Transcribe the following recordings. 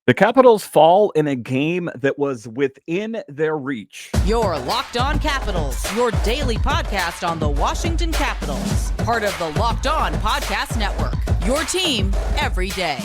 The Capitals fall in a game that was within their reach. Your Locked On Capitals, your daily podcast on the Washington Capitals. Part of the Locked On Podcast Network. Your team every day.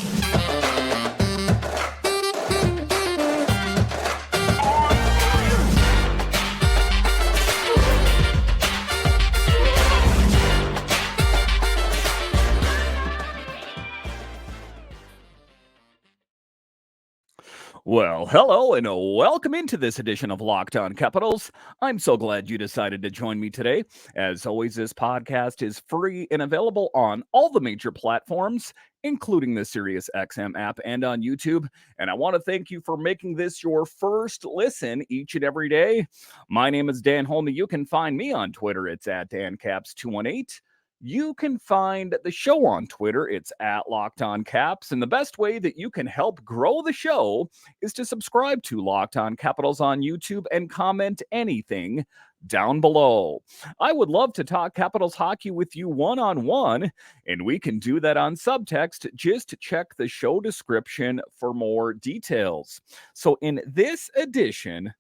Well, hello and welcome into this edition of Locked On Capitals. I'm so glad you decided to join me today. As always, this podcast is free and available on all the major platforms, including the SiriusXM app and on YouTube. And I want to thank you for making this your first listen each and every day. My name is Dan Holme. You can find me on Twitter. It's at DanCaps218. You can find the show on Twitter. It's at Locked On Caps. And the best way that you can help grow the show is to subscribe to Locked On Capitals on YouTube and comment anything down below. I would love to talk Capitals hockey with you one-on-one, and we can do that on subtext. Just check the show description for more details. So in this edition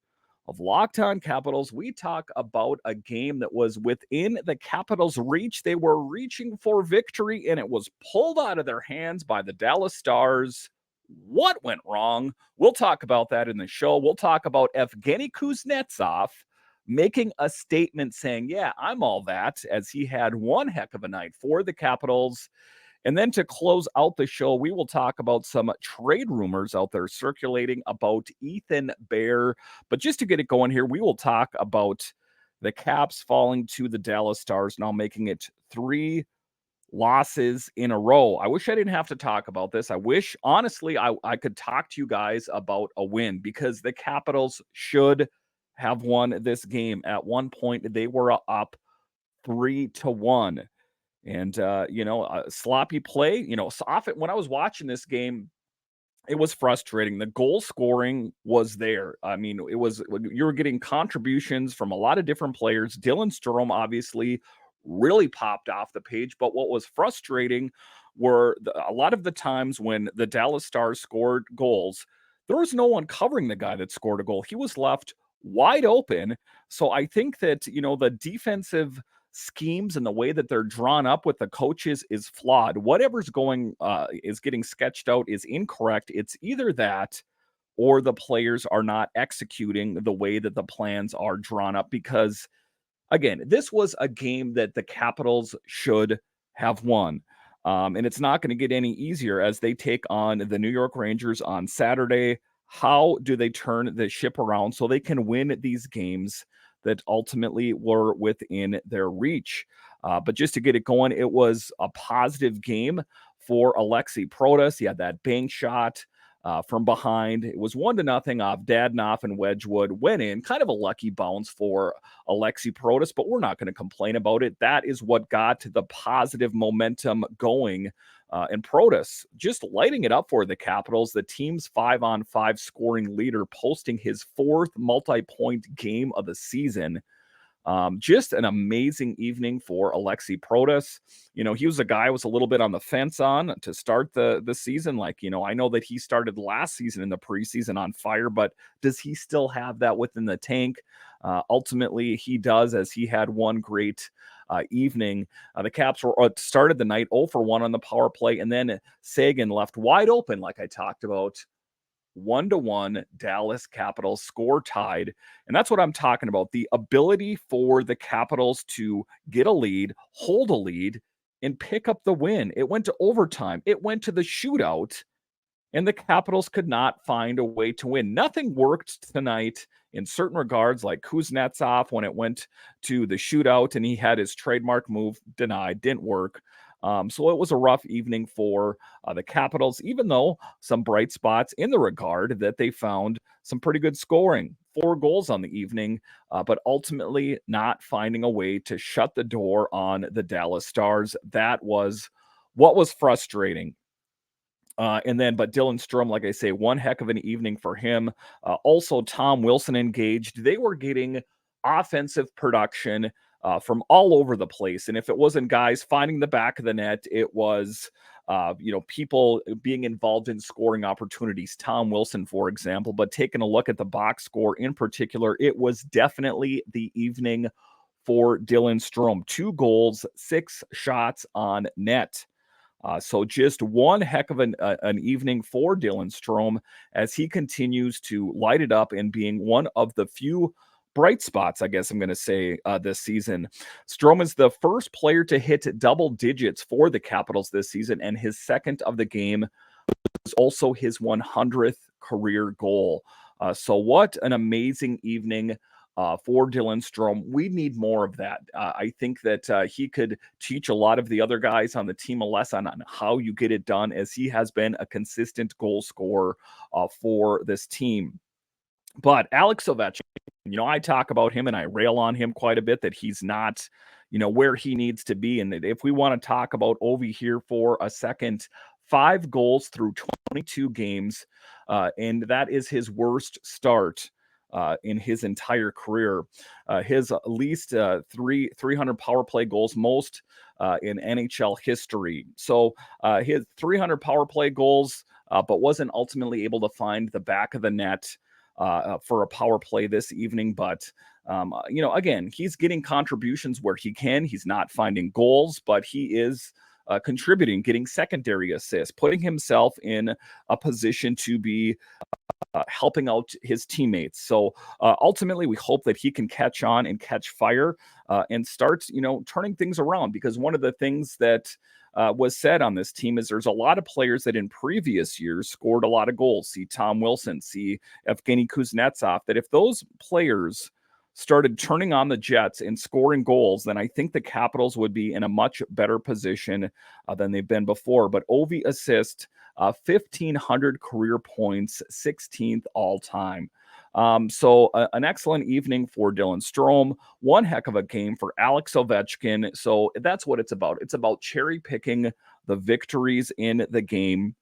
of Locked On Capitals, we talk about a game that was within the Capitals' reach. They were reaching for victory, and it was pulled out of their hands by the Dallas Stars. What went wrong? We'll talk about that in the show. We'll talk about Evgeny Kuznetsov making a statement saying, yeah, I'm all that, as he had one heck of a night for the Capitals. And then to close out the show, we will talk about some trade rumors out there circulating about Ethan Bear. But just to get it going here, we will talk about the Caps falling to the Dallas Stars, now making it 3 losses in a row. I wish I didn't have to talk about this. I wish, honestly, I could talk to you guys about a win, because the Capitals should have won this game. At one point, they were up 3-1. And, sloppy play, so often when I was watching this game, it was frustrating. The goal scoring was there. I mean, you were getting contributions from a lot of different players. Dylan Strome obviously really popped off the page. But what was frustrating were a lot of the times when the Dallas Stars scored goals, there was no one covering the guy that scored a goal. He was left wide open. So I think that, the defensive schemes and the way that they're drawn up with the coaches is flawed. Whatever's going is getting sketched out is incorrect. It's either that or the players are not executing the way that the plans are drawn up, because again, this was a game that the Capitals should have won. And it's not going to get any easier as they take on the New York Rangers on Saturday. How do they turn the ship around so they can win these games that ultimately were within their reach? But just to get it going, it was a positive game for Alexi Protas. He had that bank shot from behind. It was 1-0 off Dadnoff, and Wedgwood went in. Kind of a lucky bounce for Alexi Protas, but we're not going to complain about it. That is what got the positive momentum going. And Protas just lighting it up for the Capitals, the team's 5-on-5 scoring leader, posting his 4th multi-point game of the season. Just an amazing evening for Alexi Protas. He was a guy I was a little bit on the fence on to start the season. I know that he started last season in the preseason on fire, but does he still have that within the tank? Ultimately, he does, as he had one great evening. The Caps were started the night 0-for-1 on the power play, and then Sagan left wide open, like I talked about. 1-1 Dallas Capitals score tied. And that's what I'm talking about. The ability for the Capitals to get a lead, hold a lead, and pick up the win. It went to overtime. It went to the shootout, and the Capitals could not find a way to win. Nothing worked tonight in certain regards, like Kuznetsov when it went to the shootout and he had his trademark move denied, didn't work. So it was a rough evening for the Capitals, even though some bright spots in the regard that they found some pretty good scoring. 4 goals on the evening, but ultimately not finding a way to shut the door on the Dallas Stars. That was what was frustrating. But Dylan Strome, like I say, one heck of an evening for him. Also, Tom Wilson engaged. They were getting offensive production from all over the place. And if it wasn't guys finding the back of the net, it was people being involved in scoring opportunities, Tom Wilson, for example. But taking a look at the box score in particular, it was definitely the evening for Dylan Strome. 2 goals, 6 shots on net. So just one heck of an evening for Dylan Strome as he continues to light it up and being one of the few bright spots, I guess I'm going to say, this season. Strome is the first player to hit double digits for the Capitals this season, and his second of the game was also his 100th career goal. So what an amazing evening for Dylan Strome. We need more of that. I think that he could teach a lot of the other guys on the team a lesson on how you get it done, as he has been a consistent goal scorer for this team. But Alex Ovechkin, I talk about him and I rail on him quite a bit that he's not, where he needs to be. And if we want to talk about Ovi here for a second, 5 goals through 22 games, and that is his worst start in his entire career. His least 300 power play goals, most in NHL history. So his 300 power play goals, but wasn't ultimately able to find the back of the net for a power play this evening. But, again, he's getting contributions where he can. He's not finding goals, but he is contributing, getting secondary assists, putting himself in a position to be helping out his teammates. So ultimately, we hope that he can catch on and catch fire and start, turning things around. Because one of the things that was said on this team is there's a lot of players that in previous years scored a lot of goals. See Tom Wilson, see Evgeny Kuznetsov, that if those players started turning on the Jets and scoring goals, then I think the Capitals would be in a much better position than they've been before. But Ovi assist, 1,500 career points, 16th all time. So an excellent evening for Dylan Strome. One heck of a game for Alex Ovechkin. So that's what it's about. It's about cherry picking the victories in the game.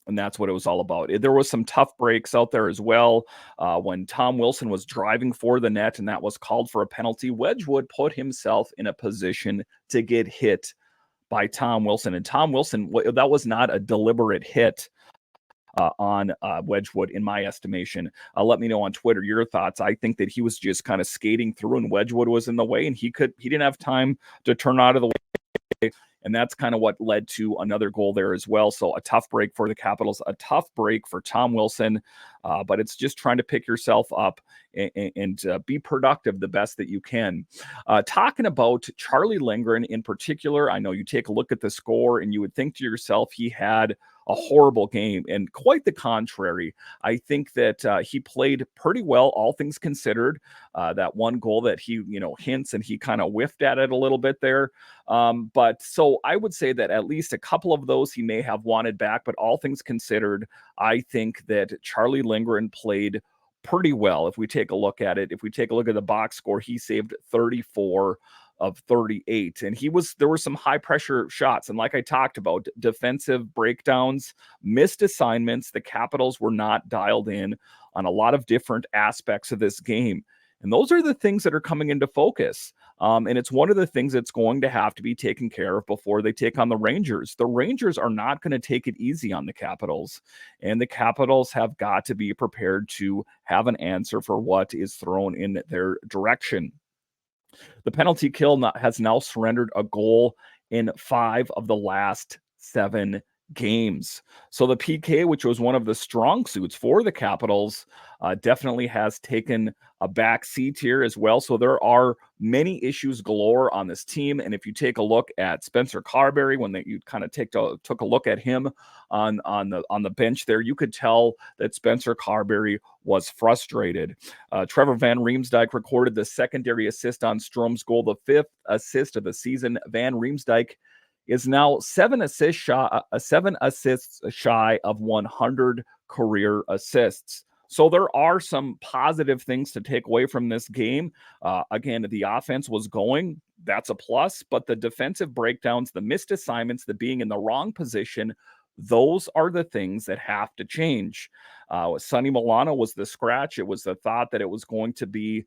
And that's what it was all about. There was some tough breaks out there as well. When Tom Wilson was driving for the net and that was called for a penalty, Wedgwood put himself in a position to get hit by Tom Wilson. And Tom Wilson, that was not a deliberate hit on Wedgwood, in my estimation. Let me know on Twitter your thoughts. I think that he was just kind of skating through and Wedgwood was in the way and he didn't have time to turn out of the way. And that's kind of what led to another goal there as well. So a tough break for the Capitals, a tough break for Tom Wilson. But it's just trying to pick yourself up and be productive the best that you can. Talking about Charlie Lindgren in particular, I know you take a look at the score and you would think to yourself he had a horrible game, and quite the contrary. I think that he played pretty well, all things considered. That one goal that he, hints and he kind of whiffed at it a little bit there. But so I would say that at least a couple of those he may have wanted back, but all things considered, I think that Charlie Lindgren played pretty well. If we take a look at it, if we take a look at the box score, he saved 34 of 38. And there were some high pressure shots. And like I talked about, defensive breakdowns, missed assignments. The Capitals were not dialed in on a lot of different aspects of this game. And those are the things that are coming into focus. And it's one of the things that's going to have to be taken care of before they take on the Rangers. The Rangers are not going to take it easy on the Capitals. And the Capitals have got to be prepared to have an answer for what is thrown in their direction. The penalty kill has now surrendered a goal in 5 of the last 7 games. So the PK, which was one of the strong suits for the Capitals, definitely has taken a back seat here as well. So there are many issues galore on this team. And if you take a look at Spencer Carberry, when you kind of took a look at him on the bench there, you could tell that Spencer Carberry was frustrated. Trevor Van Riemsdyk recorded the secondary assist on Strome's goal, the 5th assist of the season. Van Riemsdyk is now 7 assists shy of 100 career assists. So there are some positive things to take away from this game. Again, the offense was going. That's a plus. But the defensive breakdowns, the missed assignments, the being in the wrong position, those are the things that have to change. Sonny Milano was the scratch. It was the thought that it was going to be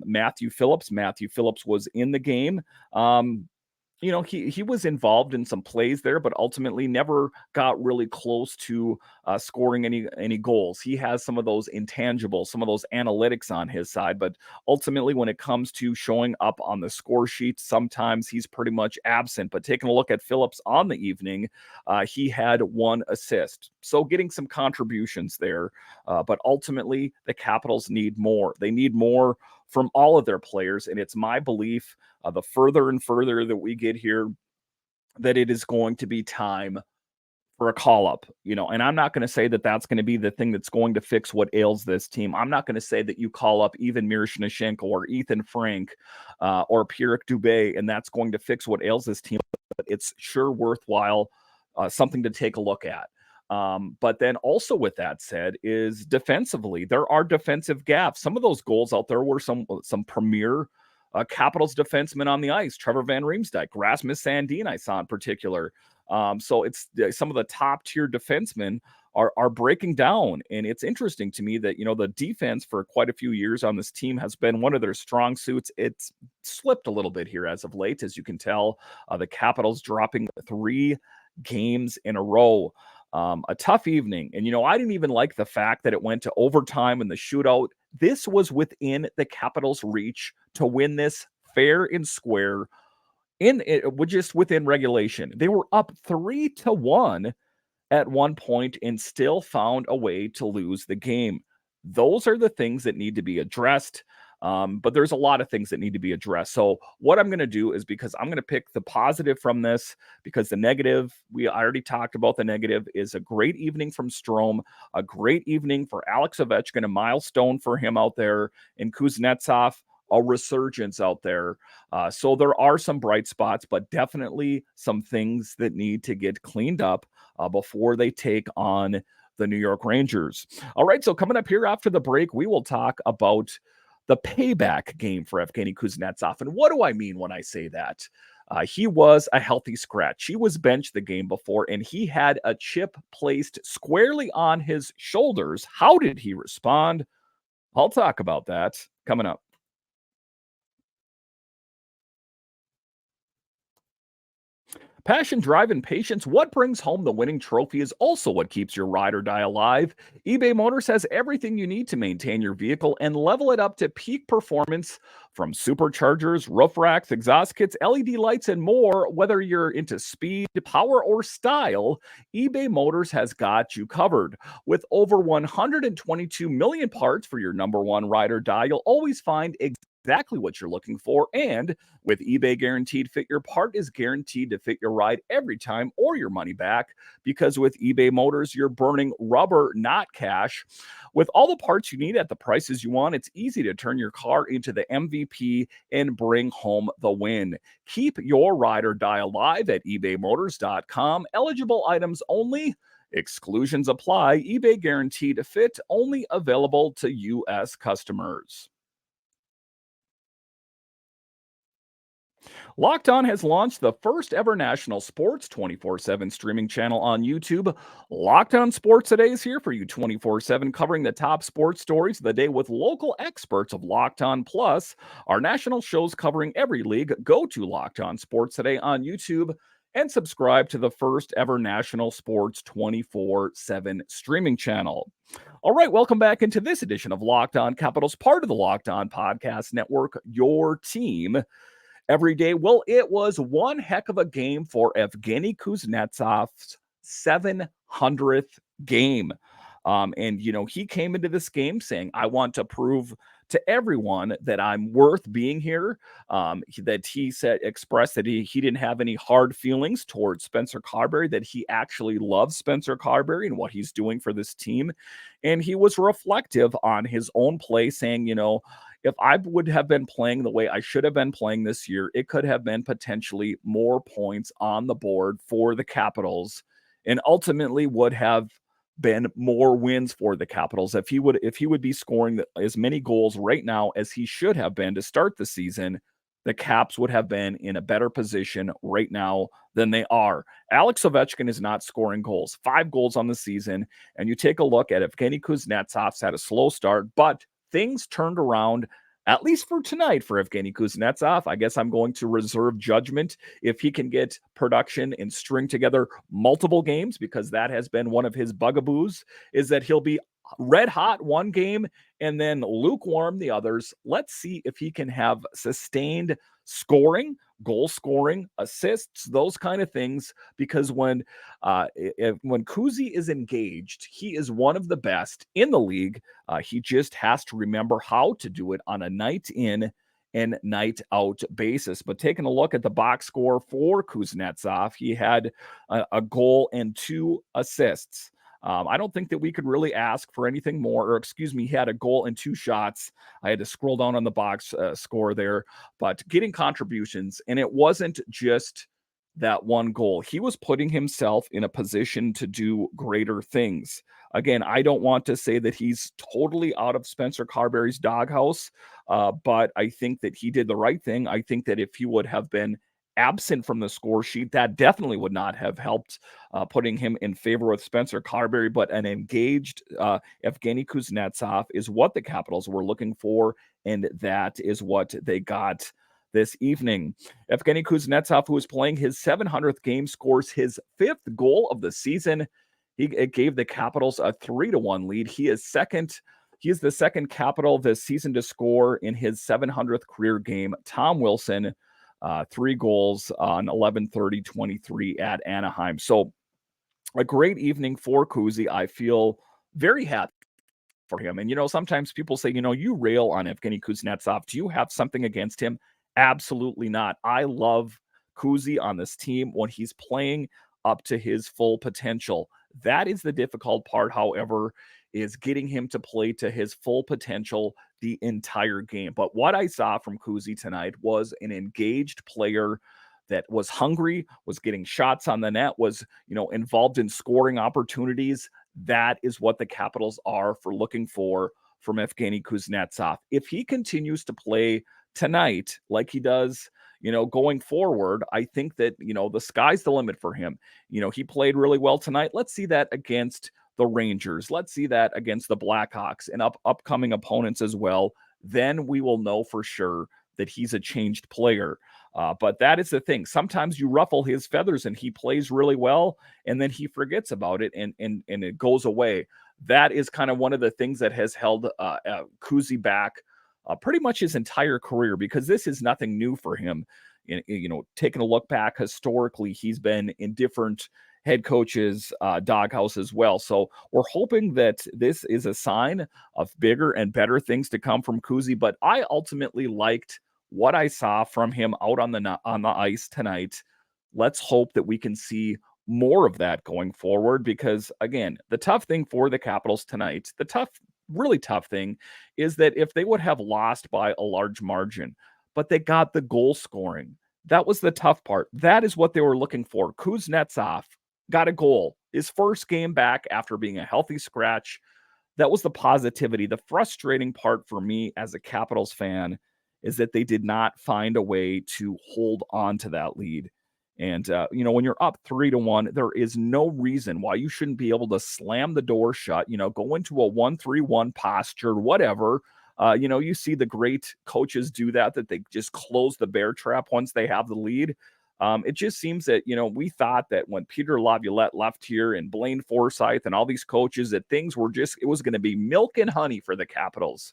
Matthew Phillips. Matthew Phillips was in the game. he was involved in some plays there, but ultimately never got really close to scoring any goals. He has some of those intangibles, some of those analytics on his side, but ultimately, when it comes to showing up on the score sheet, sometimes he's pretty much absent. But taking a look at Phillips on the evening, he had 1 assist, so getting some contributions there. But ultimately, the Capitals need more. They need more from all of their players, and it's my belief the further and further that we get here, that it is going to be time for a call up, and I'm not going to say that that's going to be the thing that's going to fix what ails this team. I'm not going to say that you call up even Miroshnichenko or Ethan Frank or Pierre Dubé, and that's going to fix what ails this team. But it's sure worthwhile, something to take a look at. But then also with that said is defensively, there are defensive gaps. Some of those goals out there were some premier Capitals defensemen on the ice. Trevor Van Riemsdyk, Rasmus Sandin, I saw in particular. So it's some of the top tier defensemen are breaking down, and it's interesting to me that the defense for quite a few years on this team has been one of their strong suits. It's slipped a little bit here as of late, as you can tell. The Capitals dropping 3 games in a row. A tough evening. And, I didn't even like the fact that it went to overtime in the shootout. This was within the Capitals' reach to win this fair and square just within regulation. They were up 3-1 at one point and still found a way to lose the game. Those are the things that need to be addressed. But there's a lot of things that need to be addressed. So what I'm going to do is, because I'm going to pick the positive from this, because the negative, I already talked about the negative, is a great evening from Strome, a great evening for Alex Ovechkin, a milestone for him out there, and Kuznetsov, a resurgence out there. So there are some bright spots, but definitely some things that need to get cleaned up before they take on the New York Rangers. All right, so coming up here after the break, we will talk about the payback game for Evgeny Kuznetsov. And what do I mean when I say that? He was a healthy scratch. He was benched the game before, and he had a chip placed squarely on his shoulders. How did he respond? I'll talk about that coming up. Passion, drive, and patience. What brings home the winning trophy is also what keeps your ride or die alive. eBay Motors has everything you need to maintain your vehicle and level it up to peak performance, from superchargers, roof racks, exhaust kits, LED lights, and more. Whether you're into speed, power, or style, eBay Motors has got you covered. With over 122 million parts for your number one ride or die, you'll always find exactly what you're looking for. And with eBay Guaranteed Fit, your part is guaranteed to fit your ride every time or your money back. Because with eBay Motors, you're burning rubber, not cash. With all the parts you need at the prices you want, it's easy to turn your car into the MVP and bring home the win. Keep your ride or die alive at ebaymotors.com. Eligible items only. Exclusions apply. eBay Guaranteed Fit, only available to U.S. customers. Locked On has launched the first ever national sports 24/7 streaming channel on YouTube. Locked On Sports Today is here for you 24/7, covering the top sports stories of the day with local experts of Locked On. Plus, our national shows covering every league. Go to Locked On Sports Today on YouTube and subscribe to the first ever national sports 24/7 streaming channel. All right, welcome back into this edition of Locked On Capitals, part of the Locked On Podcast Network, your team every day. Well, it was one heck of a game for Evgeny Kuznetsov's 700th game. And, he came into this game saying, I want to prove to everyone that I'm worth being here. That he expressed that he didn't have any hard feelings towards Spencer Carberry, that he actually loves Spencer Carberry and what he's doing for this team. And he was reflective on his own play, saying, if I would have been playing the way I should have been playing this year, it could have been potentially more points on the board for the Capitals, and ultimately would have been more wins for the Capitals if he would be scoring as many goals right now as he should have been to start the season. The Caps would have been in a better position right now than they are. Alex Ovechkin is not scoring goals, 5 goals on the season. And you take a look at Evgeny Kuznetsov's had a slow start, but things turned around at least for tonight for Evgeny Kuznetsov. I guess I'm going to reserve judgment if he can get production and string together multiple games, because that has been one of his bugaboos, is that he'll be red hot one game and then lukewarm the others. Let's see if he can have sustained scoring, goal scoring, assists, those kind of things. Because when Kuzy is engaged, he is one of the best in the league. He just has to remember how to do it on a night in and night out basis. But taking a look at the box score for Kuznetsov, he had a goal and 2 assists. I don't think that we could really ask for anything more, or excuse me, he had a goal and 2 shots. I had to scroll down on the box score there, but getting contributions, and it wasn't just that one goal. He was putting himself in a position to do greater things. Again, I don't want to say that he's totally out of Spencer Carberry's doghouse, but I think that he did the right thing. I think that if he would have been absent from the score sheet, that definitely would not have helped putting him in favor with Spencer Carberry. But an engaged Evgeny Kuznetsov is what the Capitals were looking for, and that is what they got this evening. Evgeny Kuznetsov, who is playing his 700th game, scores his 5th goal of the season. It gave the Capitals a 3-1 lead. He is second. He is the second Capital this season to score in his 700th career game. Tom Wilson, 3 goals on 11/30/23 at Anaheim. So a great evening for Kuzy. I feel very happy for him. And, sometimes people say, you rail on Evgeny Kuznetsov. Do you have something against him? Absolutely not. I love Kuzy on this team when he's playing up to his full potential. That is the difficult part, however, is getting him to play to his full potential the entire game. But what I saw from Kuzy tonight was an engaged player that was hungry, was getting shots on the net, was, involved in scoring opportunities. That is what the Capitals are looking for from Evgeny Kuznetsov. If he continues to play tonight like he does, going forward, I think that, the sky's the limit for him. He played really well tonight. Let's see that against the Rangers. Let's see that against the Blackhawks and upcoming opponents as well. Then we will know for sure that he's a changed player. But that is the thing. Sometimes you ruffle his feathers and he plays really well, and then he forgets about it and it goes away. That is kind of one of the things that has held Kuzy back pretty much his entire career, because this is nothing new for him. Taking a look back historically, he's been in different head coaches' doghouse as well. So we're hoping that this is a sign of bigger and better things to come from Kuzy. But I ultimately liked what I saw from him out on the ice tonight. Let's hope that we can see more of that going forward, because again, the tough thing for the Capitals tonight, really tough thing, is that if they would have lost by a large margin, but they got the goal scoring, that was the tough part. That is what they were looking for. Kuznetsov got a goal, his first game back after being a healthy scratch. That was the positivity. The frustrating part for me as a Capitals fan is that they did not find a way to hold on to that lead. And, when you're up 3-1, there is no reason why you shouldn't be able to slam the door shut, go into a 1-3-1 posture, whatever. You see the great coaches do that they just close the bear trap once they have the lead. It just seems that, we thought that when Peter Laviolette left here and Blaine Forsythe and all these coaches, that things were it was going to be milk and honey for the Capitals.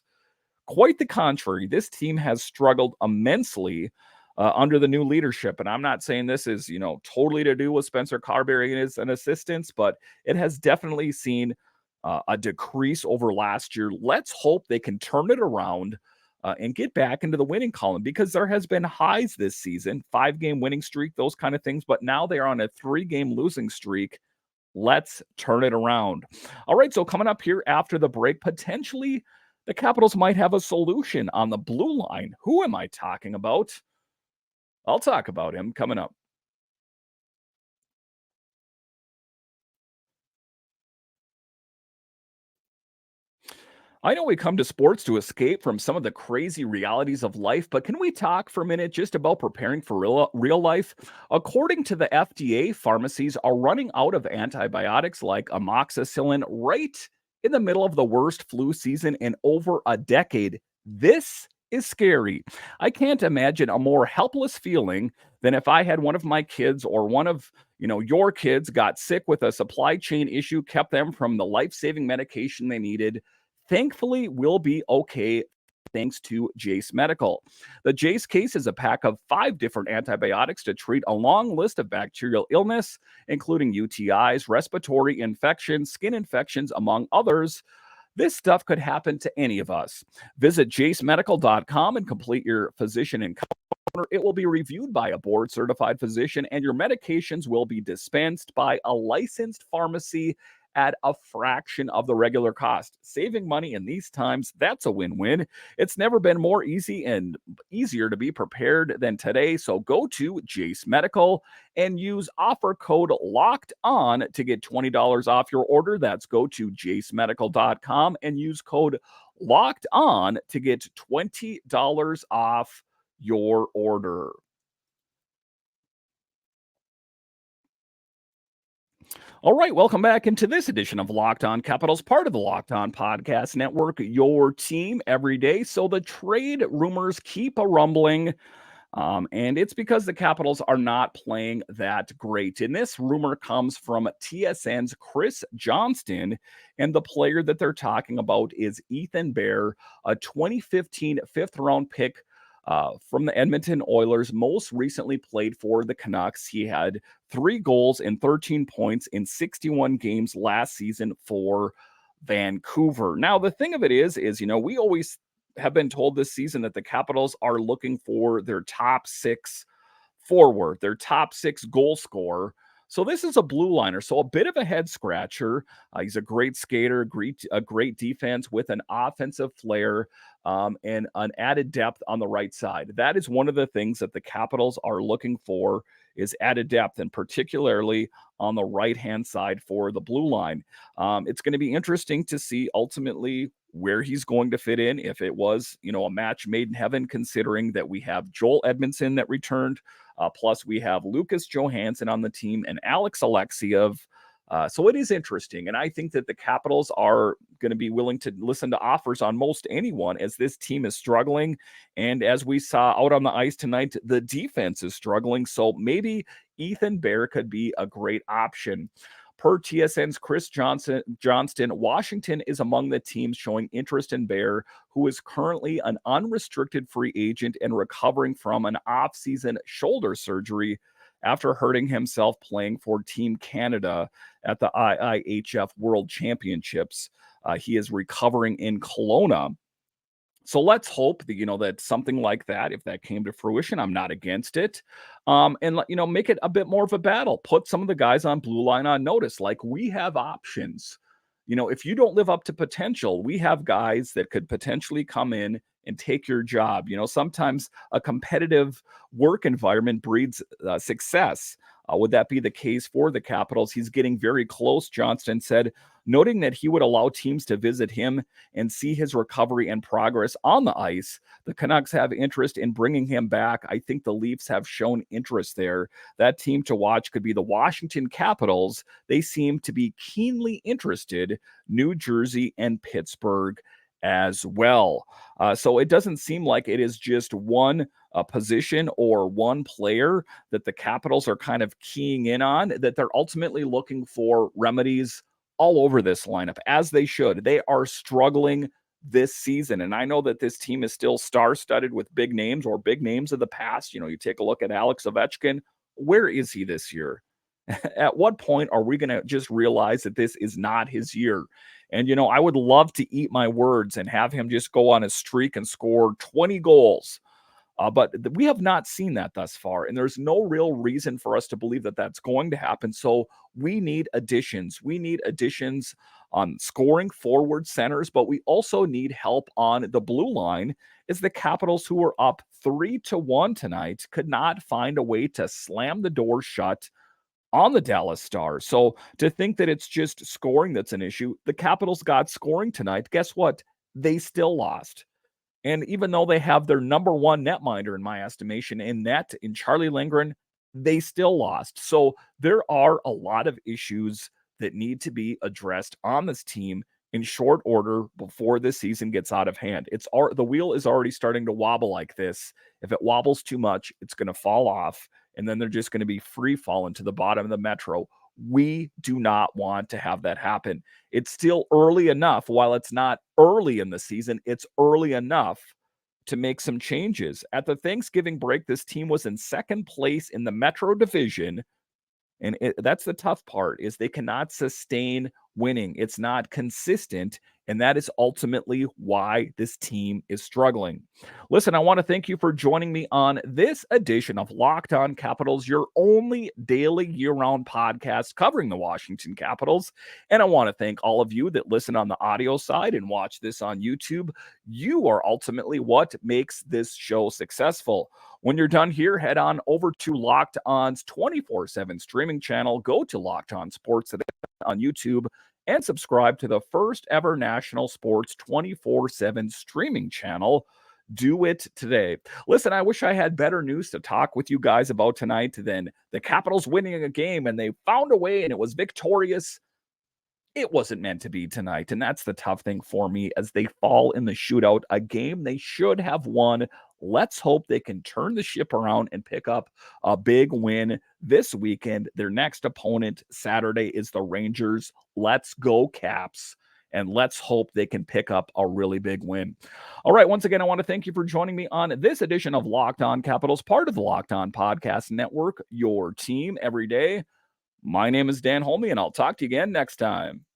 Quite the contrary. This team has struggled immensely under the new leadership. And I'm not saying this is, totally to do with Spencer Carberry and his assistants, but it has definitely seen a decrease over last year. Let's hope they can turn it around and get back into the winning column, because there has been highs this season, 5-game winning streak, those kind of things. But now they're on a 3-game losing streak. Let's turn it around. All right, so coming up here after the break, potentially the Capitals might have a solution on the blue line. Who am I talking about? I'll talk about him coming up. I know we come to sports to escape from some of the crazy realities of life, but can we talk for a minute just about preparing for real life? According to the FDA, pharmacies are running out of antibiotics like amoxicillin right in the middle of the worst flu season in over a decade. This is scary. I can't imagine a more helpless feeling than if I had one of my kids or one of, your kids got sick with a supply chain issue, kept them from the life-saving medication they needed. Thankfully, we'll be okay thanks to Jace Medical. The Jace case is a pack of 5 different antibiotics to treat a long list of bacterial illness, including UTIs, respiratory infections, skin infections, among others. This stuff could happen to any of us. Visit jacemedical.com and complete your physician encounter. It will be reviewed by a board certified physician, and your medications will be dispensed by a licensed pharmacy at a fraction of the regular cost. Saving money in these times, that's a win-win. It's never been more easy and easier to be prepared than today. So go to Jace Medical and use offer code locked on to get $20 off your order. That's go to jacemedical.com and use code locked on to get $20 off your order. All right, welcome back into this edition of Locked On Capitals, part of the Locked On Podcast Network, your team every day. So the trade rumors keep a rumbling. And it's because the Capitals are not playing that great. And this rumor comes from TSN's Chris Johnston. And the player that they're talking about is Ethan Bear, a 2015 fifth round pick from the Edmonton Oilers, most recently played for the Canucks. He had 3 goals and 13 points in 61 games last season for Vancouver. Now, the thing of it is, we always have been told this season that the Capitals are looking for their top 6 forward, their top 6 goal scorer. So this is a blue liner, so a bit of a head scratcher. He's a great skater, a great defense with an offensive flair, and an added depth on the right side. That is one of the things that the Capitals are looking for, is added depth, and particularly on the right-hand side for the blue line. It's going to be interesting to see ultimately where he's going to fit in, if it was, a match made in heaven, considering that we have Joel Edmondson that returned, plus we have Lucas Johansson on the team and Alex Alexiev. So it is interesting. And I think that the Capitals are going to be willing to listen to offers on most anyone, as this team is struggling. And as we saw out on the ice tonight, the defense is struggling. So maybe Ethan Bear could be a great option. Per TSN's Chris Johnston, Washington is among the teams showing interest in Bear, who is currently an unrestricted free agent and recovering from an off-season shoulder surgery after hurting himself playing for Team Canada at the IIHF World Championships. He is recovering in Kelowna. So let's hope that, that something like that, if that came to fruition, I'm not against it. And make it a bit more of a battle. Put some of the guys on blue line on notice. Like, we have options. If you don't live up to potential, we have guys that could potentially come in and take your job. Sometimes a competitive work environment breeds success. Would that be the case for the Capitals? He's getting very close, Johnston said, noting that he would allow teams to visit him and see his recovery and progress on the ice. The Canucks have interest in bringing him back. I think the Leafs have shown interest there. That team to watch could be the Washington Capitals. They seem to be keenly interested. New Jersey and Pittsburgh as well. So it doesn't seem like it is just one position or one player that the Capitals are kind of keying in on, that they're ultimately looking for remedies all over this lineup, as they should. They are struggling this season. And I know that this team is still star-studded with big names, or big names of the past. You take a look at Alex Ovechkin. Where is he this year? At what point are we going to just realize that this is not his year? And, I would love to eat my words and have him just go on a streak and score 20 goals. But we have not seen that thus far, and there's no real reason for us to believe that that's going to happen. So we need additions. We need additions on scoring forward centers, but we also need help on the blue line, as the Capitals, who were up 3-1 tonight, could not find a way to slam the door shut on the Dallas Stars. So to think that it's just scoring that's an issue, the Capitals got scoring tonight. Guess what? They still lost. And even though they have their number one netminder, in my estimation, in net, in Charlie Lindgren, they still lost. So there are a lot of issues that need to be addressed on this team, in short order before this season gets out of hand. The wheel is already starting to wobble like this. If it wobbles too much, it's going to fall off, and then they're just going to be free falling to the bottom of the Metro. We do not want to have that happen. It's still early enough. While it's not early in the season, it's early enough to make some changes. At the Thanksgiving break, this team was in second place in the Metro Division. And that's the tough part, is they cannot sustain winning. It's not consistent, and that is ultimately why this team is struggling. Listen, I want to thank you for joining me on this edition of Locked On Capitals, your only daily year-round podcast covering the Washington Capitals. And I want to thank all of you that listen on the audio side and watch this on YouTube. You are ultimately what makes this show successful. When you're done here, head on over to Locked On's 24/7 streaming channel. Go to Locked On Sports on YouTube and subscribe to the first ever national sports 24/7 streaming channel. Do it today. Listen, I wish I had better news to talk with you guys about tonight than the Capitals winning a game, and they found a way and it was victorious. It wasn't meant to be tonight, and that's the tough thing for me, as they fall in the shootout, a game they should have won. Let's hope they can turn the ship around and pick up a big win this weekend. Their next opponent Saturday is the Rangers. Let's go Caps, and let's hope they can pick up a really big win. All right, once again, I want to thank you for joining me on this edition of Locked On Capitals, part of the Locked On Podcast Network, your team every day. My name is Dan Holme, and I'll talk to you again next time.